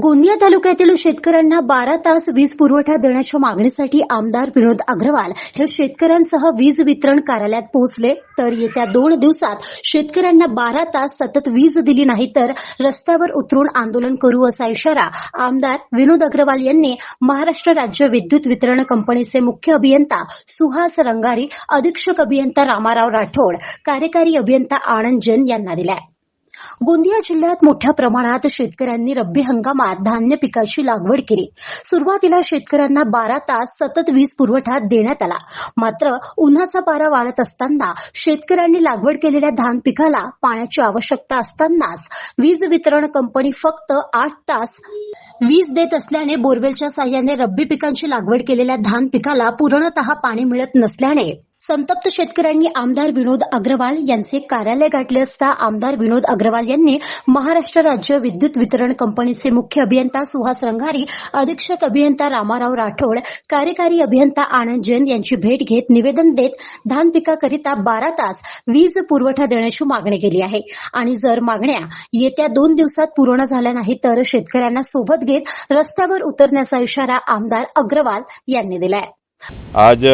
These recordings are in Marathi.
गोंदिया तालुक्यातील शेतकऱ्यांना 12 तास वीज पुरवठा देण्याच्या मागणीसाठी आमदार विनोद अग्रवाल हे शेतकऱ्यांसह वीज वितरण कार्यालयात पोहोचले. तर येत्या 2 दिवसात शेतकऱ्यांना 12 तास सतत वीज दिली नाही तर रस्त्यावर उतरून आंदोलन करू असा इशारा आमदार विनोद अग्रवाल यांनी महाराष्ट्र राज्य विद्युत वितरण कंपनीचे मुख्य अभियंता सुहास रंगारी, अधीक्षक अभियंता रामाराव राठोड, कार्यकारी अभियंता आनंद जैन यांना दिलाय. गोंदिया जिल्ह्यात मोठ्या प्रमाणात शेतकऱ्यांनी रब्बी हंगामात धान्य पिकाची लागवड केली. सुरुवातीला शेतकऱ्यांना 12 तास सतत वीज पुरवठा देण्यात आला. मात्र उन्हाचा पारा वाढत असताना शेतकऱ्यांनी लागवड केलेल्या धान पिकाला पाण्याची आवश्यकता असतानाच वीज वितरण कंपनी फक्त 8 तास वीज देत असल्याने बोरवेलच्या साह्याने रब्बी पिकांची लागवड केलेल्या धान पिकाला पूर्णतः पाणी मिळत नसल्याने संतप्त शेतकऱ्यांनी आमदार विनोद अग्रवाल यांचे कार्यालय गाठले असता आमदार विनोद अग्रवाल यांनी महाराष्ट्र राज्य विद्युत वितरण कंपनीचे मुख्य अभियंता सुहास रंगारी, अधीक्षक अभियंता रामाराव राठोड, कार्यकारी अभियंता आनंद जैन यांची भेट घेत निवेदन देत धान पिकाकरिता 12 तास वीज पुरवठा देण्याची मागणी केली आहे आणि जर मागण्या येत्या 2 दिवसात पूर्ण झाल्या नाही तर शेतकऱ्यांना सोबत घेत रस्त्यावर उतरण्याचा इशारा आमदार अग्रवाल यांनी दिलाय. आज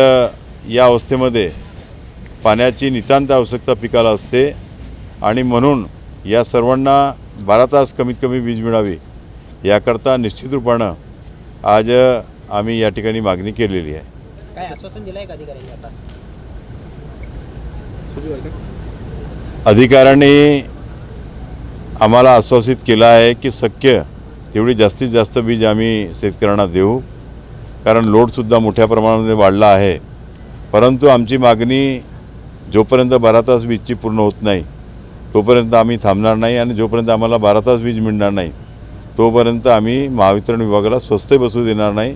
या अवस्थेमध्ये पाण्याची नितांत आवश्यकता पिकाला असते आणि म्हणून या सर्वांना 12 तास कमीत कमी वीज मिळावी याकरता निश्चित रूपानं आज आम्ही या ठिकाणी मागणी केलेली आहे. काय आश्वासन दिलंय का अधिकाऱ्यांनी आता? अधिकाऱ्यांनी आम्हाला आश्वासित केलं आहे की शक्य तेवढी जास्तीत जास्त वीज आम्ही शेतकऱ्यांना देऊ, कारण लोडसुद्धा मोठ्या प्रमाणामध्ये वाढला आहे. परंतु आमची मागणी जोपर्यंत 12 तास वीजची पूर्ण होत नाही तोपर्यंत आम्ही थांबणार नाही आणि जोपर्यंत आम्हाला 12 तास वीज मिळणार नाही तोपर्यंत आम्ही महावितरण विभागाला स्वस्त बसू देणार नाही.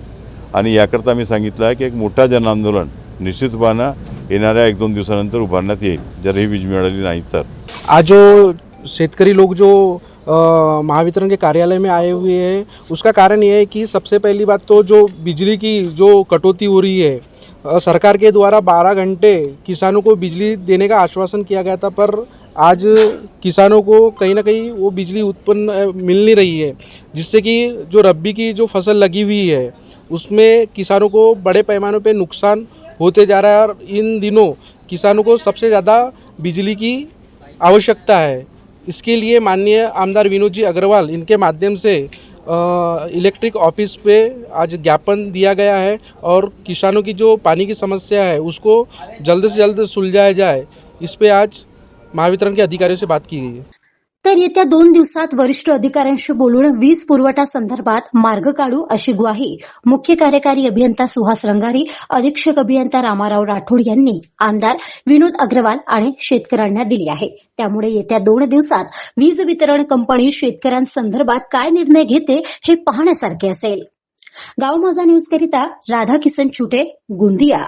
आणि याकरता आम्ही सांगितलं आहे की एक मोठा जनआंदोलन निश्चितपणे येणाऱ्या 1-2 दिवसानंतर उभारण्यात येईल जर ही वीज मिळाली नाही तर. आज जो शेतकरी लोग जो महावितरण के कार्यालय में आए हुए हैं उसका कारण ये है कि सबसे पहली बात तो जो बिजली की जो कटौती हो रही है, सरकार के द्वारा 12 घंटे किसानों को बिजली देने का आश्वासन किया गया था, पर आज किसानों को कहीं ना कहीं वो बिजली उत्पन्न मिल नहीं रही है, जिससे कि जो रब्बी की जो फसल लगी हुई है उसमें किसानों को बड़े पैमाने पे नुकसान होते जा रहा है. और इन दिनों किसानों को सबसे ज़्यादा बिजली की आवश्यकता है. इसके लिए माननीय आमदार विनोद जी अग्रवाल इनके माध्यम से इलेक्ट्रिक ऑफिस पे आज ज्ञापन दिया गया है और किसानों की जो पानी की समस्या है उसको जल्द से जल्द सुलझाया जाए, इस पे आज महावितरण के अधिकारियों से बात की गई है. तर येत्या 2 दिवसात वरिष्ठ अधिकाऱ्यांशी बोलून वीज पुरवठा संदर्भात मार्ग काढू अशी ग्वाही मुख्य कार्यकारी अभियंता सुहास रंगारी, अधीक्षक अभियंता रामाराव राठोड यांनी आमदार विनोद अग्रवाल आणि शेतकऱ्यांना दिली आहे. त्यामुळे येत्या 2 दिवसात वीज वितरण कंपनी शेतकऱ्यांसंदर्भात काय निर्णय घेते हे पाहण्यासारखे असेल. गाव माझा न्यूज करिता राधा किसन चुटे, गोंदिया.